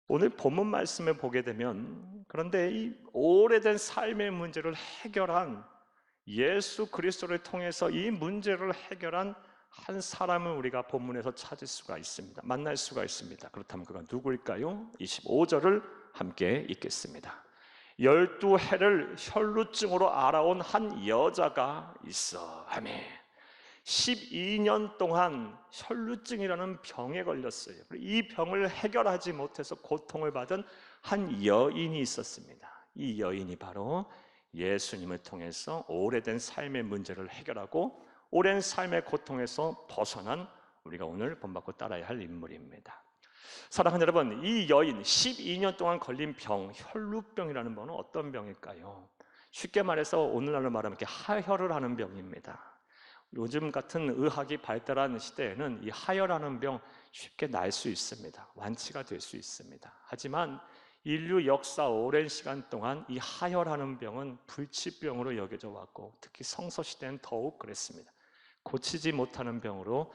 오늘 본문 말씀을 보게 되면, 그런데 이 오래된 삶의 문제를 해결한, 예수 그리스도를 통해서 이 문제를 해결한 한 사람을 우리가 본문에서 찾을 수가 있습니다. 만날 수가 있습니다. 그렇다면 그가 누구일까요? 25절을 함께 읽겠습니다. 12해를 혈루증으로 알아온 한 여자가 있어. 아멘. 12년 동안 혈루증이라는 병에 걸렸어요. 이 병을 해결하지 못해서 고통을 받은 한 여인이 있었습니다. 이 여인이 바로 예수님을 통해서 오래된 삶의 문제를 해결하고 오랜 삶의 고통에서 벗어난, 우리가 오늘 본받고 따라야 할 인물입니다. 사랑하는 여러분, 이 여인 12년 동안 걸린 병, 혈루병이라는 병은 어떤 병일까요? 쉽게 말해서 오늘날로 말하면 이렇게 하혈을 하는 병입니다. 요즘 같은 의학이 발달한 시대에는 이 하혈하는 병 쉽게 날 수 있습니다. 완치가 될 수 있습니다. 하지만 인류 역사 오랜 시간 동안 이 하혈하는 병은 불치병으로 여겨져 왔고, 특히 성서시대는 더욱 그랬습니다. 고치지 못하는 병으로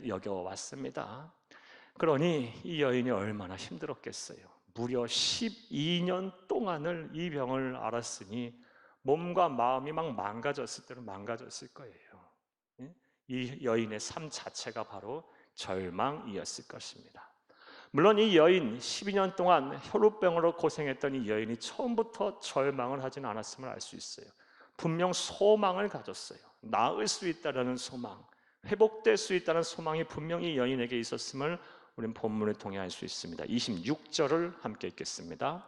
여겨왔습니다. 그러니 이 여인이 얼마나 힘들었겠어요. 무려 12년 동안을 이 병을 앓았으니 몸과 마음이 막 망가졌을 대로 망가졌을 거예요. 이 여인의 삶 자체가 바로 절망이었을 것입니다. 물론 이 여인, 12년 동안 혈루병으로 고생했던 이 여인이 처음부터 절망을 하지는 않았음을 알 수 있어요. 분명 소망을 가졌어요. 나을 수 있다는 소망, 회복될 수 있다는 소망이 분명히 여인에게 있었음을 우리는 본문을 통해 알 수 있습니다. 26절을 함께 읽겠습니다.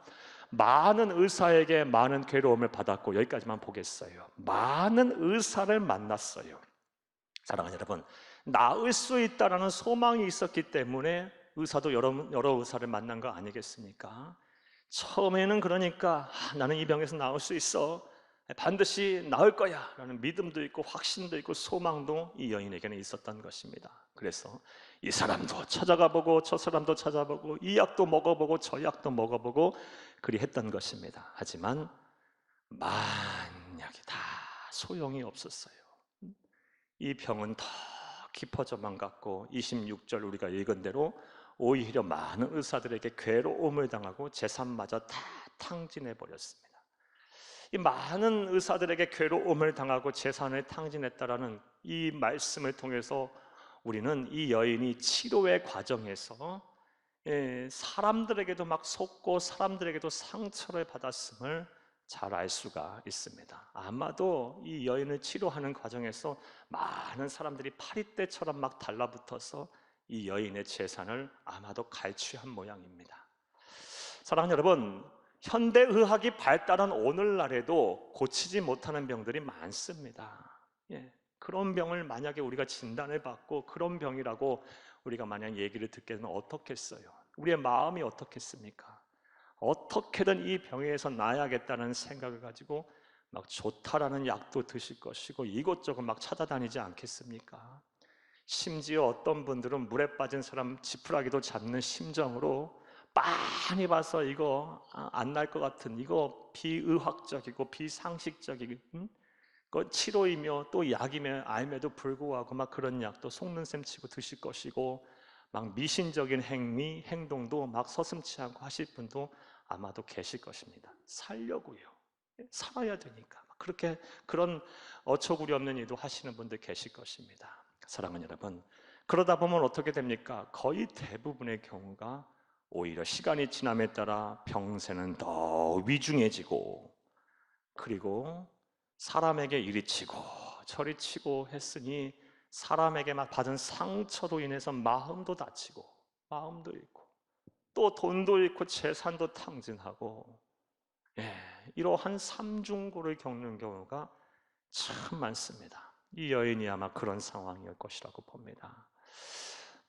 많은 의사에게 많은 괴로움을 받았고, 여기까지만 보겠어요. 많은 의사를 만났어요. 사랑하는 여러분, 나을 수 있다는 소망이 있었기 때문에 의사도 여러 의사를 만난 거 아니겠습니까? 처음에는 그러니까 나는 이 병에서 나을 수 있어, 반드시 나을 거야 라는 믿음도 있고 확신도 있고 소망도 이 여인에게는 있었던 것입니다. 그래서 이 사람도 찾아가 보고 저 사람도 찾아보고 이 약도 먹어보고 저 약도 먹어보고 그리 했던 것입니다. 하지만 만약에 다 소용이 없었어요. 이 병은 더 깊어져만 갔고, 26절 우리가 읽은 대로 오히려 많은 의사들에게 괴로움을 당하고 재산마저 다 탕진해 버렸습니다. 이 많은 의사들에게 괴로움을 당하고 재산을 탕진했다라는 이 말씀을 통해서 우리는 이 여인이 치료의 과정에서 사람들에게도 막 속고 사람들에게도 상처를 받았음을 잘 알 수가 있습니다. 아마도 이 여인을 치료하는 과정에서 많은 사람들이 파리떼처럼 막 달라붙어서 이 여인의 재산을 아마도 갈취한 모양입니다. 사랑하는 여러분, 현대의학이 발달한 오늘날에도 고치지 못하는 병들이 많습니다. 그런 병을 만약에 우리가 진단을 받고 그런 병이라고 우리가 만약 얘기를 듣게 되면 어떻겠어요? 우리의 마음이 어떻겠습니까? 어떻게든 이 병에서 나아야겠다는 생각을 가지고 막 좋다라는 약도 드실 것이고 이것저것 막 찾아다니지 않겠습니까? 심지어 어떤 분들은 물에 빠진 사람 지푸라기도 잡는 심정으로 빤히 봐서 이거 안 날 것 같은, 이거 비의학적이고 비상식적인 그 치료이며 또 약이며 알매도 불구하고 막 그런 약도 속는 셈 치고 드실 것이고, 막 미신적인 행동도 막 서슴지 않고 하실 분도 아마도 계실 것입니다. 살려고요. 살아야 되니까 그렇게 그런 어처구니 없는 일도 하시는 분들 계실 것입니다. 사랑하는 여러분, 그러다 보면 어떻게 됩니까? 거의 대부분의 경우가 오히려 시간이 지남에 따라 병세는 더 위중해지고, 그리고 사람에게 이리 치고 저리 치고 했으니 사람에게 받은 상처로 인해서 마음도 다치고 마음도 잃고 또 돈도 잃고 재산도 탕진하고, 이러한 삼중고를 겪는 경우가 참 많습니다. 이 여인이 아마 그런 상황일 것이라고 봅니다.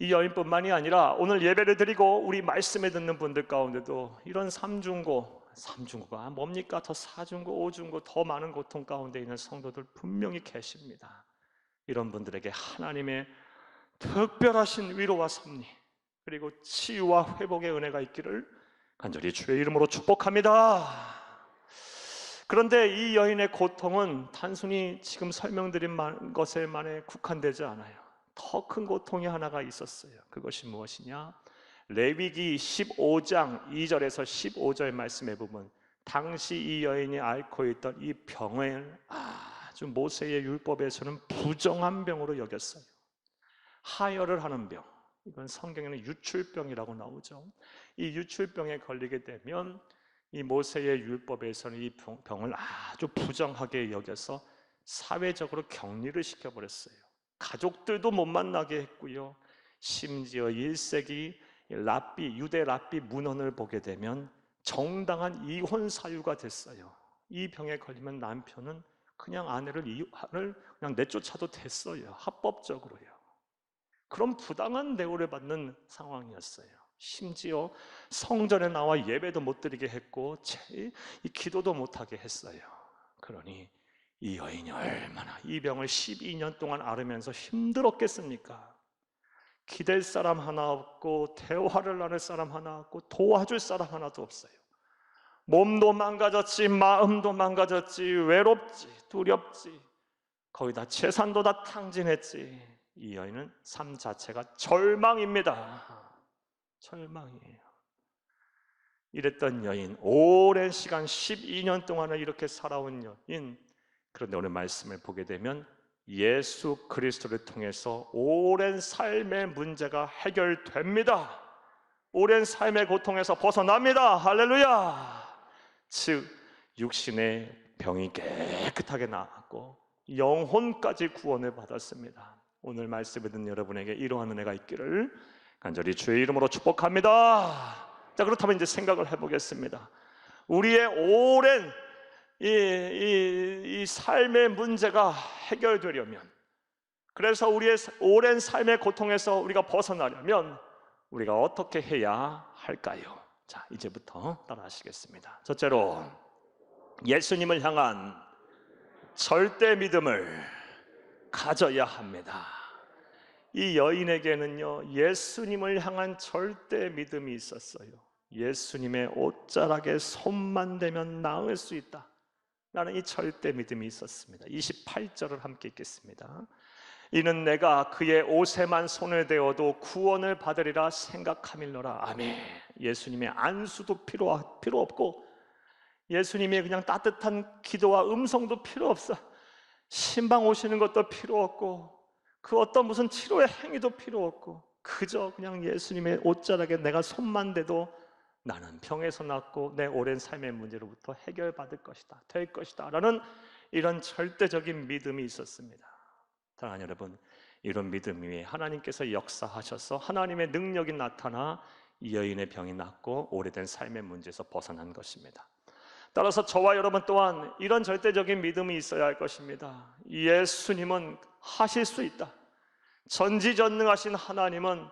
이 여인뿐만이 아니라 오늘 예배를 드리고 우리 말씀에 듣는 분들 가운데도 이런 삼중고가 뭡니까? 더 사중고, 오중고, 더 많은 고통 가운데 있는 성도들 분명히 계십니다. 이런 분들에게 하나님의 특별하신 위로와 섭리, 그리고 치유와 회복의 은혜가 있기를 간절히 주의 이름으로 축복합니다. 그런데 이 여인의 고통은 단순히 지금 설명드린 것에만에 국한되지 않아요. 더 큰 고통이 하나가 있었어요. 그것이 무엇이냐? 레위기 15장 2절에서 15절 말씀에 보면 당시 이 여인이 앓고 있던 이 병을 아주 모세의 율법에서는 부정한 병으로 여겼어요. 하혈을 하는 병, 이건 성경에는 유출병이라고 나오죠. 이 유출병에 걸리게 되면 이 모세의 율법에서는 이 병을 아주 부정하게 여겨서 사회적으로 격리를 시켜버렸어요. 가족들도 못 만나게 했고요. 심지어 1세기 유대 랍비 문헌을 보게 되면 정당한 이혼 사유가 됐어요. 이 병에 걸리면 남편은 그냥 아내를 그냥 내쫓아도 됐어요. 합법적으로요. 그런 부당한 대우를 받는 상황이었어요. 심지어 성전에 나와 예배도 못 드리게 했고 이 기도도 못하게 했어요. 그러니 이 여인이 얼마나 이 병을 12년 동안 앓으면서 힘들었겠습니까? 기댈 사람 하나 없고 대화를 나눌 사람 하나 없고 도와줄 사람 하나도 없어요. 몸도 망가졌지, 마음도 망가졌지, 외롭지, 두렵지, 거기다 재산도 다 탕진했지. 이 여인은 삶 자체가 절망입니다. 절망이에요. 이랬던 여인, 오랜 시간 12년 동안을 이렇게 살아온 여인. 그런데 오늘 말씀을 보게 되면 예수 그리스도를 통해서 오랜 삶의 문제가 해결됩니다. 오랜 삶의 고통에서 벗어납니다. 할렐루야. 즉 육신의 병이 깨끗하게 나았고 영혼까지 구원을 받았습니다. 오늘 말씀을 듣는 여러분에게 이러한 은혜가 있기를 간절히 주의 이름으로 축복합니다. 자, 그렇다면 이제 생각을 해보겠습니다. 우리의 오랜 이 삶의 문제가 해결되려면, 그래서 우리의 오랜 삶의 고통에서 우리가 벗어나려면 우리가 어떻게 해야 할까요? 자, 이제부터 따라 하시겠습니다. 첫째로, 예수님을 향한 절대 믿음을 가져야 합니다. 이 여인에게는요, 예수님을 향한 절대 믿음이 있었어요. 예수님의 옷자락에 손만 대면 나을 수 있다 라는 이 절대 믿음이 있었습니다. 28절을 함께 읽겠습니다. 이는 내가 그의 옷에만 손을 대어도 구원을 받으리라 생각함일러라. 아멘. 예수님의 안수도 필요 없고, 예수님의 그냥 따뜻한 기도와 음성도 필요 없어. 신방 오시는 것도 필요 없고, 그 어떤 무슨 치료의 행위도 필요 없고, 그저 그냥 예수님의 옷자락에 내가 손만 대도 나는 병에서 낫고 내 오랜 삶의 문제로부터 해결받을 것이다, 될 것이다 라는 이런 절대적인 믿음이 있었습니다. 사랑하는 여러분, 이런 믿음 위에 하나님께서 역사하셔서 하나님의 능력이 나타나 이 여인의 병이 낫고 오래된 삶의 문제에서 벗어난 것입니다. 따라서 저와 여러분 또한 이런 절대적인 믿음이 있어야 할 것입니다. 예수님은 하실 수 있다. 전지전능하신 하나님은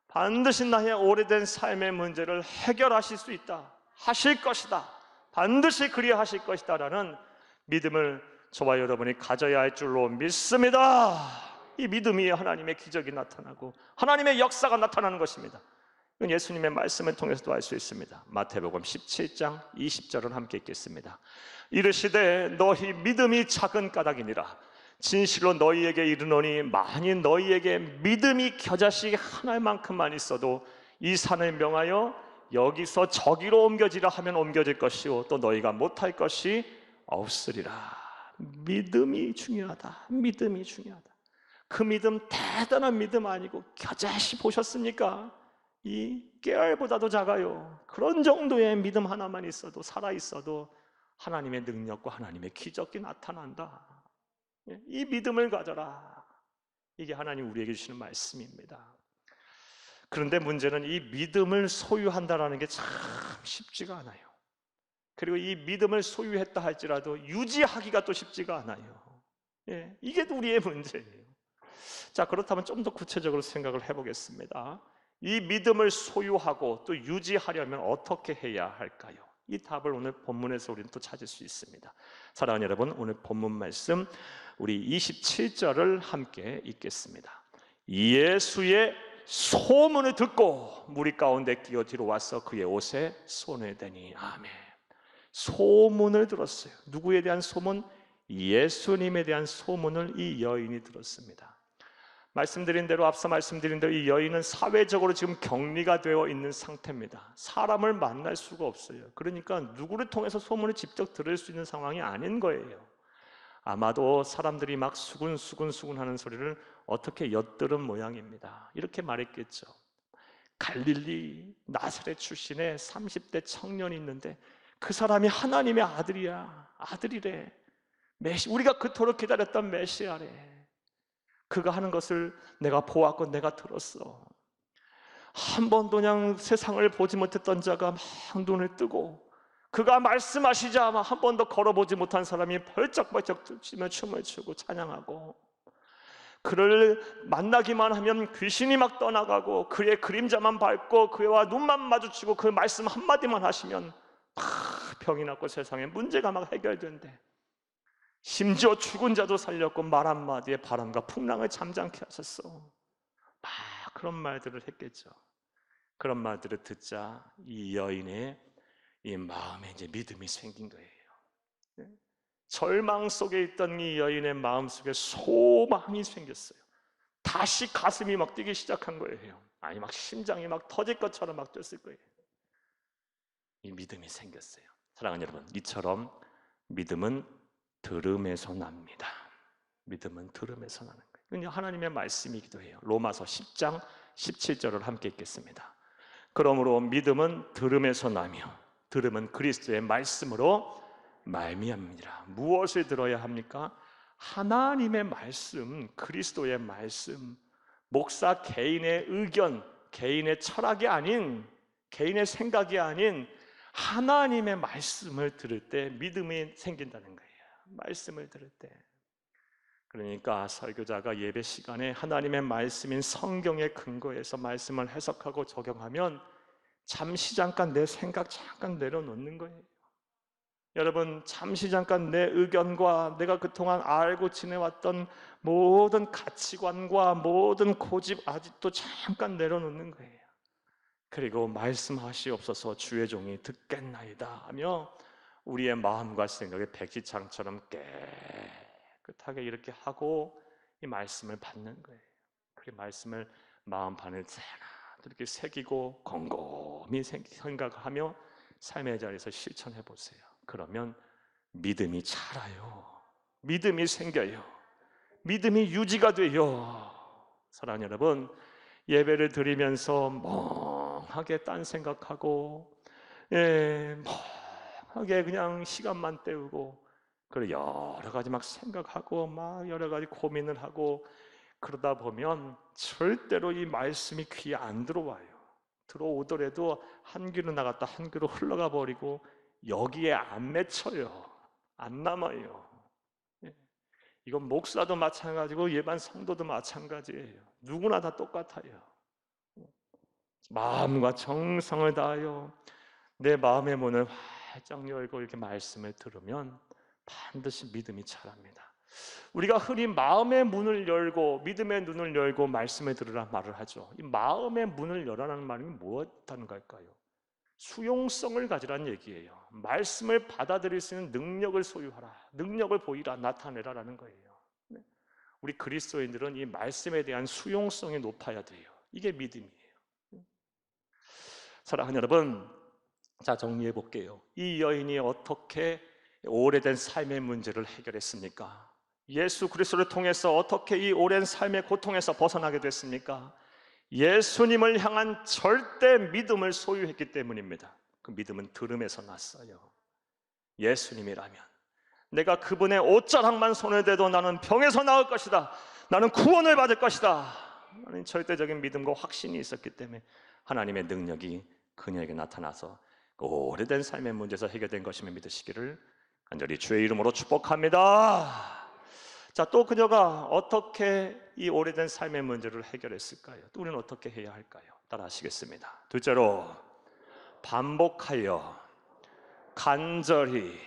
반드시 나의 오래된 삶의 문제를 해결하실 수 있다, 하실 것이다, 반드시 그리하실 것이다 라는 믿음을 저와 여러분이 가져야 할 줄로 믿습니다. 이 믿음 위에 하나님의 기적이 나타나고 하나님의 역사가 나타나는 것입니다. 이건 예수님의 말씀을 통해서도 알 수 있습니다. 마태복음 17장 20절을 함께 읽겠습니다. 이르시되 너희 믿음이 작은 까닭이니라. 진실로 너희에게 이르노니 만일 너희에게 믿음이 겨자씨 하나만큼만 있어도 이 산을 명하여 여기서 저기로 옮겨지라 하면 옮겨질 것이요 또 너희가 못할 것이 없으리라. 믿음이 중요하다. 믿음이 중요하다. 그 믿음 대단한 믿음 아니고 겨자씨 보셨습니까? 이 깨알보다도 작아요. 그런 정도의 믿음 하나만 있어도, 살아있어도 하나님의 능력과 하나님의 기적이 나타난다. 이 믿음을 가져라. 이게 하나님 우리에게 주시는 말씀입니다. 그런데 문제는 이 믿음을 소유한다는 게 참 쉽지가 않아요. 그리고 이 믿음을 소유했다 할지라도 유지하기가 또 쉽지가 않아요. 이게 또 우리의 문제예요. 자, 그렇다면 좀 더 구체적으로 생각을 해보겠습니다. 이 믿음을 소유하고 또 유지하려면 어떻게 해야 할까요? 이 답을 오늘 본문에서 우리는 또 찾을 수 있습니다. 사랑하는 여러분, 오늘 본문 말씀 우리 27절을 함께 읽겠습니다. 예수의 소문을 듣고 무리 가운데 끼어 뒤로 와서 그의 옷에 손을 대니. 아멘. 소문을 들었어요. 누구에 대한 소문? 예수님에 대한 소문을 이 여인이 들었습니다. 앞서 말씀드린 대로 이 여인은 사회적으로 지금 격리가 되어 있는 상태입니다. 사람을 만날 수가 없어요. 그러니까 누구를 통해서 소문을 직접 들을 수 있는 상황이 아닌 거예요. 아마도 사람들이 막 수군수군 하는 소리를 어떻게 엿들은 모양입니다. 이렇게 말했겠죠. 갈릴리 나사렛 출신의 30대 청년이 있는데 그 사람이 하나님의 아들이야. 아들이래. 우리가 그토록 기다렸던 메시아래. 그가 하는 것을 내가 보았고 내가 들었어. 한 번도 그냥 세상을 보지 못했던 자가 막 눈을 뜨고 그가 말씀하시자 한 번도 걸어보지 못한 사람이 벌쩍벌쩍 뛰며 춤을 추고 찬양하고, 그를 만나기만 하면 귀신이 막 떠나가고 그의 그림자만 밟고 그와 눈만 마주치고 그 말씀 한마디만 하시면 막 병이 낫고 세상에 문제가 막 해결된대. 심지어 죽은 자도 살렸고 말 한마디에 바람과 풍랑을 잠잠케 하셨어. 막 그런 말들을 했겠죠. 그런 말들을 듣자 이 여인의 이 마음에 이제 믿음이 생긴 거예요. 절망 속에 있던 이 여인의 마음속에 소망이 생겼어요. 다시 가슴이 막 뛰기 시작한 거예요. 아니 막 심장이 막 터질 것처럼 막 뛰었을 거예요. 이 믿음이 생겼어요. 사랑하는 여러분, 이처럼 믿음은 들음에서 납니다. 믿음은 들음에서 나는 거예요. 하나님의 말씀이기도 해요. 로마서 10장 17절을 함께 읽겠습니다. 그러므로 믿음은 들음에서 나며 들음은 그리스도의 말씀으로 말미암니라. 무엇을 들어야 합니까? 하나님의 말씀, 그리스도의 말씀. 목사 개인의 의견, 개인의 철학이 아닌, 개인의 생각이 아닌 하나님의 말씀을 들을 때 믿음이 생긴다는 거예요. 말씀을 들을 때. 그러니까 설교자가 예배 시간에 하나님의 말씀인 성경에 근거해서 말씀을 해석하고 적용하면 잠시 잠깐 내 생각 잠깐 내려놓는 거예요. 여러분, 잠시 잠깐 내 의견과 내가 그동안 알고 지내왔던 모든 가치관과 모든 고집 아직도 잠깐 내려놓는 거예요. 그리고 말씀하시옵소서 주의 종이 듣겠나이다 하며 우리의 마음과 생각에 백지창처럼 깨끗하게 이렇게 하고 이 말씀을 받는 거예요. 그 말씀을 마음판에 이렇게 새기고 곰곰이 생각하며 삶의 자리에서 실천해 보세요. 그러면 믿음이 자라요. 믿음이 생겨요. 믿음이 유지가 돼요. 사랑하는 여러분, 예배를 드리면서 멍하게 딴 생각하고 멍하게 그냥 시간만 때우고 그리고 여러 가지 막 생각하고 막 여러 가지 고민을 하고 그러다 보면 절대로 이 말씀이 귀에 안 들어와요. 들어오더라도 한 귀로 나갔다 한 귀로 흘러가 버리고 여기에 안 맺혀요. 안 남아요. 이건 목사도 마찬가지고 일반 성도도 마찬가지예요. 누구나 다 똑같아요. 마음과 정성을 다하여 내 마음의 문을 활짝 열고 이렇게 말씀을 들으면 반드시 믿음이 자랍니다. 우리가 흔히 마음의 문을 열고 믿음의 눈을 열고 말씀을 들으라 말을 하죠. 이 마음의 문을 열라는 말이 무엇하는 걸까요? 수용성을 가지라는 얘기예요. 말씀을 받아들일 수 있는 능력을 소유하라, 능력을 보이라, 나타내라라는 거예요. 우리 그리스도인들은 이 말씀에 대한 수용성이 높아야 돼요. 이게 믿음이에요. 사랑하는 여러분, 자 정리해 볼게요. 이 여인이 어떻게 오래된 삶의 문제를 해결했습니까? 예수 그리스도를 통해서 어떻게 이 오랜 삶의 고통에서 벗어나게 됐습니까? 예수님을 향한 절대 믿음을 소유했기 때문입니다. 그 믿음은 들음에서 났어요. 예수님이라면 내가 그분의 옷자락만 손에 대도 나는 병에서 나을 것이다, 나는 구원을 받을 것이다 라는 절대적인 믿음과 확신이 있었기 때문에 하나님의 능력이 그녀에게 나타나서 오래된 삶의 문제에서 해결된 것임을 믿으시기를 간절히 주의 이름으로 축복합니다. 자, 또 그녀가 어떻게 이 오래된 삶의 문제를 해결했을까요? 또 우리는 어떻게 해야 할까요? 따라 하시겠습니다. 둘째로, 반복하여 간절히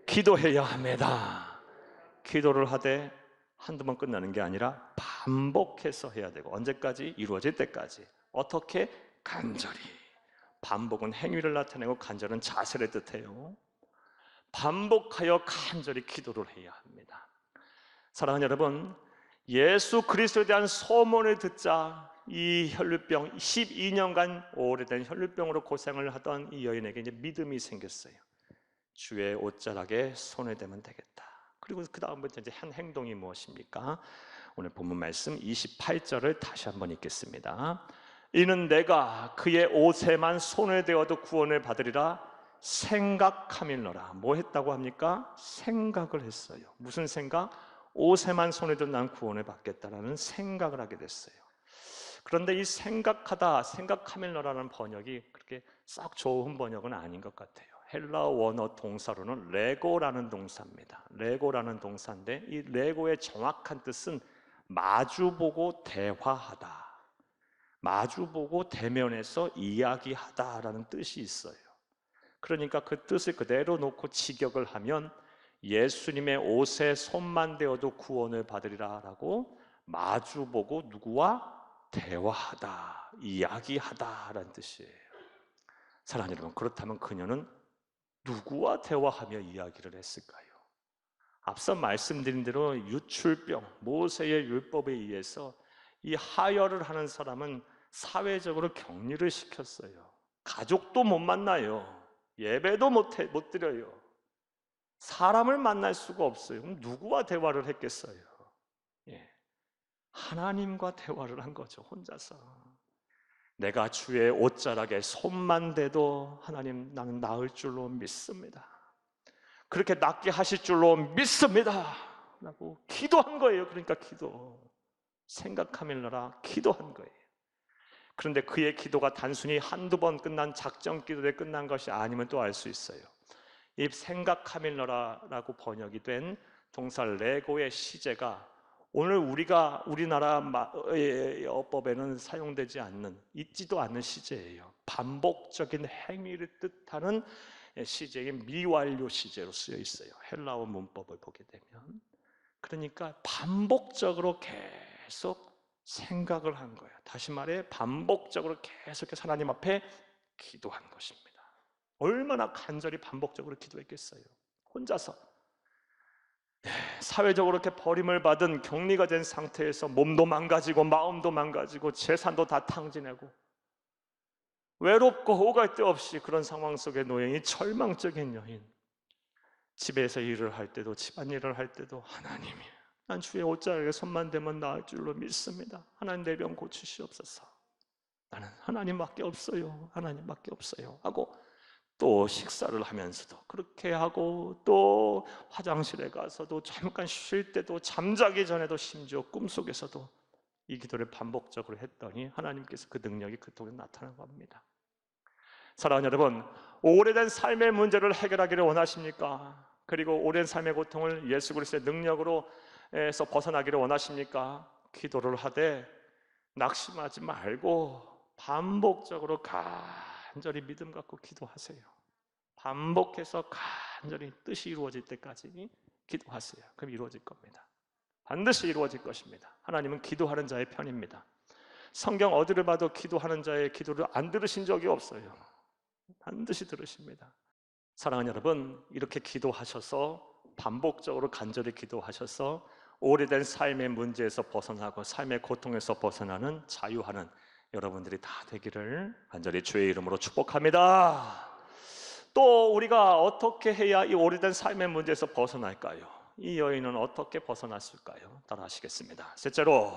기도해야 합니다. 기도를 하되 한두 번 끝나는 게 아니라 반복해서 해야 되고, 언제까지? 이루어질 때까지. 어떻게? 간절히. 반복은 행위를 나타내고 간절은 자세를 뜻해요. 반복하여 간절히 기도를 해야 합니다. 사랑하는 여러분, 예수 그리스도에 대한 소문을 듣자 이 혈루병 12년간 오래된 혈루병으로 고생을 하던 이 여인에게 이제 믿음이 생겼어요. 주의 옷자락에 손을 대면 되겠다. 그리고 그 다음부터 이제 한 행동이 무엇입니까? 오늘 본문 말씀 28절을 다시 한번 읽겠습니다. 이는 내가 그의 옷에만 손을 대어도 구원을 받으리라 생각함일러라. 뭐 했다고 합니까? 생각을 했어요. 무슨 생각? 옷에만 손을 대도 난 구원을 받겠다라는 생각을 하게 됐어요. 그런데 이 생각함일러라는 번역이 그렇게 썩 좋은 번역은 아닌 것 같아요. 헬라어 원어 동사로는 레고라는 동사입니다. 레고라는 동사인데 이 레고의 정확한 뜻은 마주보고 대화하다, 마주보고 대면해서 이야기하다라는 뜻이 있어요. 그러니까 그 뜻을 그대로 놓고 직역을 하면 예수님의 옷에 손만 대어도 구원을 받으리라 라고 마주보고 누구와 대화하다, 이야기하다라는 뜻이에요. 사랑하는 여러분, 그렇다면 그녀는 누구와 대화하며 이야기를 했을까요? 앞서 말씀드린 대로 유출병, 모세의 율법에 의해서 이 하혈을 하는 사람은 사회적으로 격리를 시켰어요. 가족도 못 만나요. 예배도 못 드려요. 사람을 만날 수가 없어요. 그럼 누구와 대화를 했겠어요? 예. 하나님과 대화를 한 거죠, 혼자서. 내가 주의 옷자락에 손만 대도 하나님 나는 나을 줄로 믿습니다. 그렇게 낫게 하실 줄로 믿습니다 라고 기도한 거예요. 그러니까 생각하밀러라 기도한 거예요. 그런데 그의 기도가 단순히 한두 번 끝난 작정 기도에 끝난 것이 아니면 또 알 수 있어요. 이 생각하밀러라라고 번역이 된 동사 레고의 시제가 오늘 우리나라 어법에는 사용되지 않는, 있지도 않는 시제예요. 반복적인 행위를 뜻하는 시제인 미완료 시제로 쓰여 있어요. 헬라어 문법을 보게 되면. 그러니까 반복적으로 계속 생각을 한 거예요. 다시 말해 반복적으로 계속해서 하나님 앞에 기도한 것입니다. 얼마나 간절히 반복적으로 기도했겠어요. 혼자서 사회적으로 이렇게 버림을 받은 격리가 된 상태에서 몸도 망가지고 마음도 망가지고 재산도 다 탕진하고 외롭고 오갈 데 없이 그런 상황 속에 놓여 이 절망적인 여인, 집에서 일을 할 때도 집안일을 할 때도 하나님이 난 주의 옷자락에 손만 대면 나을 줄로 믿습니다. 하나님 내 병 고치시옵소서. 나는 하나님밖에 없어요. 하나님밖에 없어요 하고 또 식사를 하면서도 그렇게 하고 또 화장실에 가서도 잠깐 쉴 때도 잠자기 전에도 심지어 꿈속에서도 이 기도를 반복적으로 했더니 하나님께서 그 능력이 그토록 나타난 겁니다. 사랑하는 여러분, 오래된 삶의 문제를 해결하기를 원하십니까? 그리고 오랜 삶의 고통을 예수 그리스도의 능력으로 에서 벗어나기를 원하십니까? 기도를 하되 낙심하지 말고 반복적으로 간절히 믿음 갖고 기도하세요. 반복해서 간절히 뜻이 이루어질 때까지 기도하세요. 그럼 이루어질 겁니다. 반드시 이루어질 것입니다. 하나님은 기도하는 자의 편입니다. 성경 어디를 봐도 기도하는 자의 기도를 안 들으신 적이 없어요. 반드시 들으십니다. 사랑하는 여러분, 이렇게 기도하셔서 반복적으로 간절히 기도하셔서 오래된 삶의 문제에서 벗어나고 삶의 고통에서 벗어나는 자유하는 여러분들이 다 되기를 간절히 주의 이름으로 축복합니다. 또 우리가 어떻게 해야 이 오래된 삶의 문제에서 벗어날까요? 이 여인은 어떻게 벗어났을까요? 따라 하시겠습니다. 셋째로,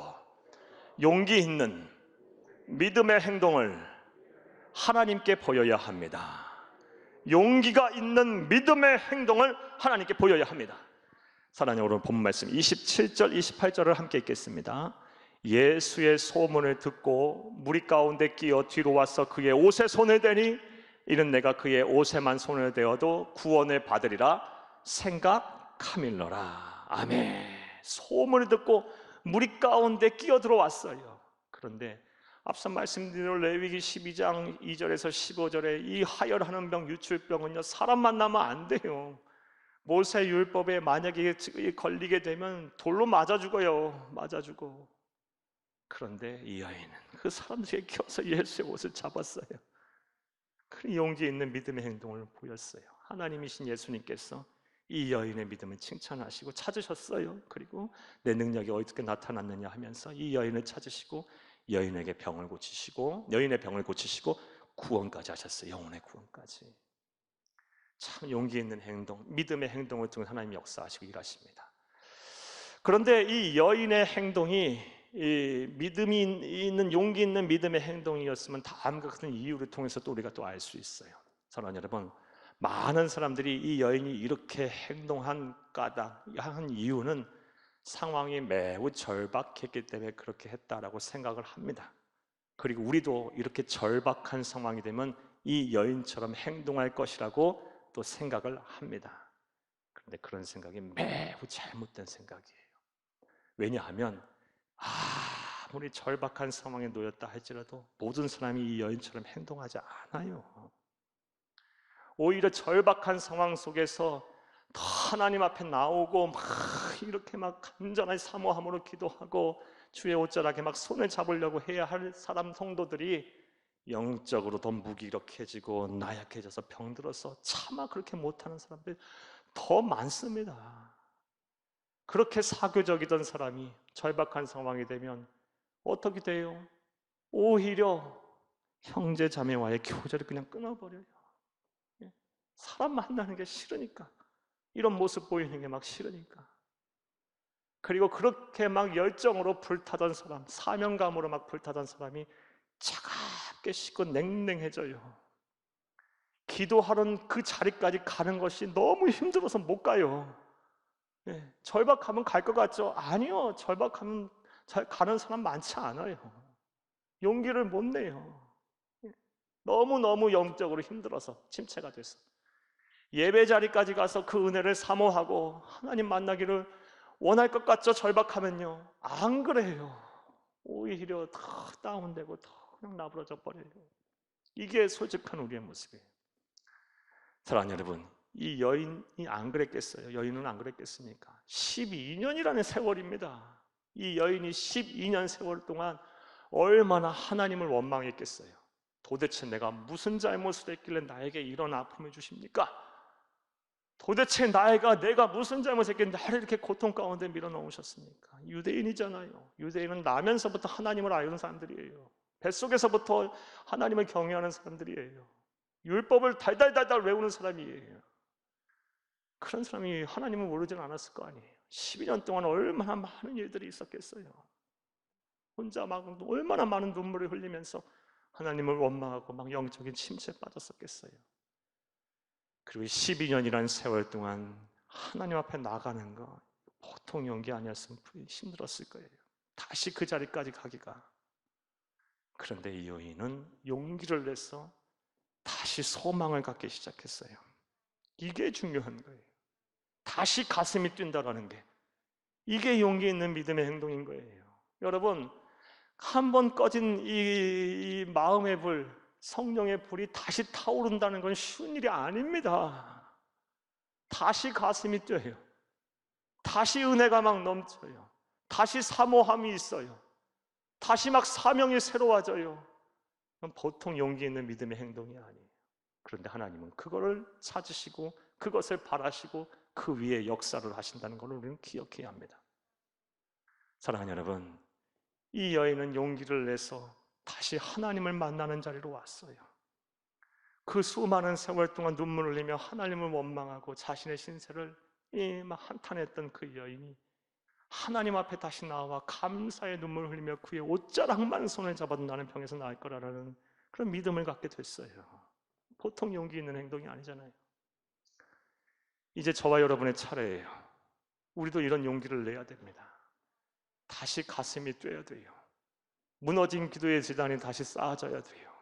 용기 있는 믿음의 행동을 하나님께 보여야 합니다. 용기가 있는 믿음의 행동을 하나님께 보여야 합니다. 사랑하는 여러분, 본 말씀 27절 28절을 함께 읽겠습니다. 예수의 소문을 듣고 무리 가운데 끼어 뒤로 와서 그의 옷에 손을 대니 이는 내가 그의 옷에만 손을 대어도 구원을 받으리라 생각함일러라. 아멘. 소문을 듣고 무리 가운데 끼어 들어왔어요. 그런데 앞서 말씀드린 레위기 12장 2절에서 15절에 이 하혈하는 병, 유출병은요 사람 만나면 안 돼요. 모세 율법에 만약에 걸리게 되면 돌로 맞아 죽어요. 맞아 죽어. 그런데 이 아이는 그 사람들에게 껴서 예수의 옷을 잡았어요. 그 용기 있는 믿음의 행동을 보였어요. 하나님이신 예수님께서 이 여인의 믿음을 칭찬하시고 찾으셨어요. 그리고 내 능력이 어떻게 나타났느냐 하면서 이 여인을 찾으시고 여인의 병을 고치시고 구원까지 하셨어요. 영혼의 구원까지. 참 용기 있는 행동, 믿음의 행동을 통해 하나님이 역사하시고 일하십니다. 그런데 이 여인의 행동이 이 믿음이 있는 용기 있는 믿음의 행동이었으면 다음과 같은 이유를 통해서 또 우리가 또 알 수 있어요. 사랑하는 여러분, 많은 사람들이 이 여인이 이렇게 행동한 까닭 이유는 상황이 매우 절박했기 때문에 그렇게 했다라고 생각을 합니다. 그리고 우리도 이렇게 절박한 상황이 되면 이 여인처럼 행동할 것이라고 또 생각을 합니다. 그런데 그런 생각이 매우 잘못된 생각이에요. 왜냐하면 아무리 절박한 상황에 놓였다 할지라도 모든 사람이 이 여인처럼 행동하지 않아요. 오히려 절박한 상황 속에서 더 하나님 앞에 나오고 막 이렇게 막 간절한 사모함으로 기도하고 주의 옷자락에 막 손을 잡으려고 해야 할 사람 성도들이 영적으로 더 무기력해지고 나약해져서 병들어서 차마 그렇게 못하는 사람들이 더 많습니다. 그렇게 사교적이던 사람이 절박한 상황이 되면 어떻게 돼요? 오히려 형제 자매와의 교제를 그냥 끊어버려요. 사람 만나는 게 싫으니까, 이런 모습 보이는 게 막 싫으니까. 그리고 그렇게 막 열정으로 불타던 사람, 사명감으로 막 불타던 사람이 차갑게 식고 냉랭해져요. 기도하는 그 자리까지 가는 것이 너무 힘들어서 못 가요. 절박하면 갈 것 같죠? 아니요. 절박하면 가는 사람 많지 않아요. 용기를 못 내요. 너무너무 영적으로 힘들어서 침체가 돼서 예배 자리까지 가서 그 은혜를 사모하고 하나님 만나기를 원할 것 같죠? 절박하면요. 안 그래요. 오히려 더 다운되고 더 그냥 나부러져 버려요. 이게 솔직한 우리의 모습이에요. 사랑하는 여러분, 이 여인이 안 그랬겠어요? 여인은 안 그랬겠습니까? 12년이라는 세월입니다. 이 여인이 12년 세월 동안 얼마나 하나님을 원망했겠어요. 도대체 내가 무슨 잘못을 했길래 나에게 이런 아픔을 주십니까? 도대체 내가 무슨 잘못했길래 나를 이렇게 고통 가운데 밀어넣으셨습니까? 유대인이잖아요. 유대인은 나면서부터 하나님을 아는 사람들이에요. 뱃속에서부터 하나님을 경외하는 사람들이에요. 율법을 달달달달 외우는 사람이에요. 그런 사람이 하나님을 모르지는 않았을 거 아니에요. 12년 동안 얼마나 많은 일들이 있었겠어요. 혼자 막 얼마나 많은 눈물을 흘리면서 하나님을 원망하고 막 영적인 침체에 빠졌었겠어요. 그리고 12년이라는 세월 동안 하나님 앞에 나가는 거 보통 용기 아니었으면 힘들었을 거예요. 다시 그 자리까지 가기가. 그런데 이 여인은 용기를 내서 다시 소망을 갖기 시작했어요. 이게 중요한 거예요. 다시 가슴이 뛴다라는 게, 이게 용기 있는 믿음의 행동인 거예요. 여러분, 한번 꺼진 이 마음의 불, 성령의 불이 다시 타오른다는 건 쉬운 일이 아닙니다. 다시 가슴이 뛰어요. 다시 은혜가 막 넘쳐요. 다시 사모함이 있어요. 다시 막 사명이 새로워져요. 그건 보통 용기 있는 믿음의 행동이 아니에요. 그런데 하나님은 그거를 찾으시고 그것을 바라시고 그 위에 역사를 하신다는 걸 우리는 기억해야 합니다. 사랑하는 여러분, 이 여인은 용기를 내서 다시 하나님을 만나는 자리로 왔어요. 그 수많은 세월 동안 눈물을 흘리며 하나님을 원망하고 자신의 신세를 막 한탄했던 그 여인이 하나님 앞에 다시 나와 감사의 눈물을 흘리며 그의 옷자락만 손을 잡아도 나는 병에서 나을 거라는 그런 믿음을 갖게 됐어요. 보통 용기 있는 행동이 아니잖아요. 이제 저와 여러분의 차례예요. 우리도 이런 용기를 내야 됩니다. 다시 가슴이 뛰어야 돼요. 무너진 기도의 지단이 다시 쌓아져야 돼요.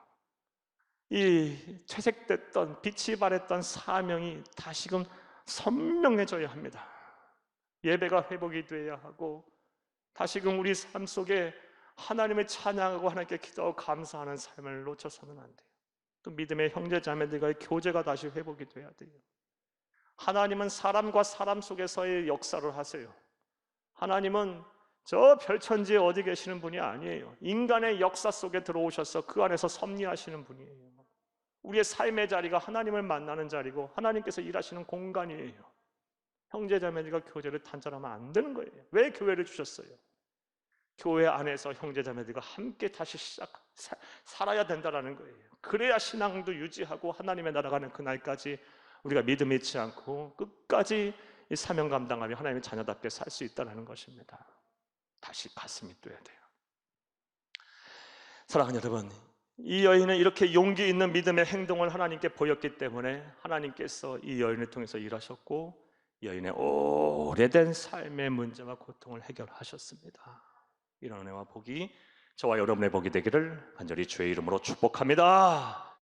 이 퇴색됐던 빛이 발했던 사명이 다시금 선명해져야 합니다. 예배가 회복이 돼야 하고 다시금 우리 삶 속에 하나님을 찬양하고 하나님께 기도하고 감사하는 삶을 놓쳐서는 안 돼요. 또 믿음의 형제 자매들과의 교제가 다시 회복이 돼야 돼요. 하나님은 사람과 사람 속에서의 역사를 하세요. 하나님은 저 별천지에 어디 계시는 분이 아니에요. 인간의 역사 속에 들어오셔서 그 안에서 섭리하시는 분이에요. 우리의 삶의 자리가 하나님을 만나는 자리고 하나님께서 일하시는 공간이에요. 형제자매들과 교제를 단절하면 안 되는 거예요. 왜 교회를 주셨어요? 교회 안에서 형제자매들과 함께 다시 살아야 된다는 거예요. 그래야 신앙도 유지하고 하나님의 나라가는 그날까지 우리가 믿음 잃지 않고 끝까지 이 사명 감당하며 하나님의 자녀답게 살 수 있다는 것입니다. 다시 가슴이 뛰어야 돼요. 사랑하는 여러분, 이 여인은 이렇게 용기 있는 믿음의 행동을 하나님께 보였기 때문에 하나님께서 이 여인을 통해서 일하셨고 여인의 오래된 삶의 문제와 고통을 해결하셨습니다. 이런 은혜와 복이 저와 여러분의 복이 되기를 간절히 주의 이름으로 축복합니다.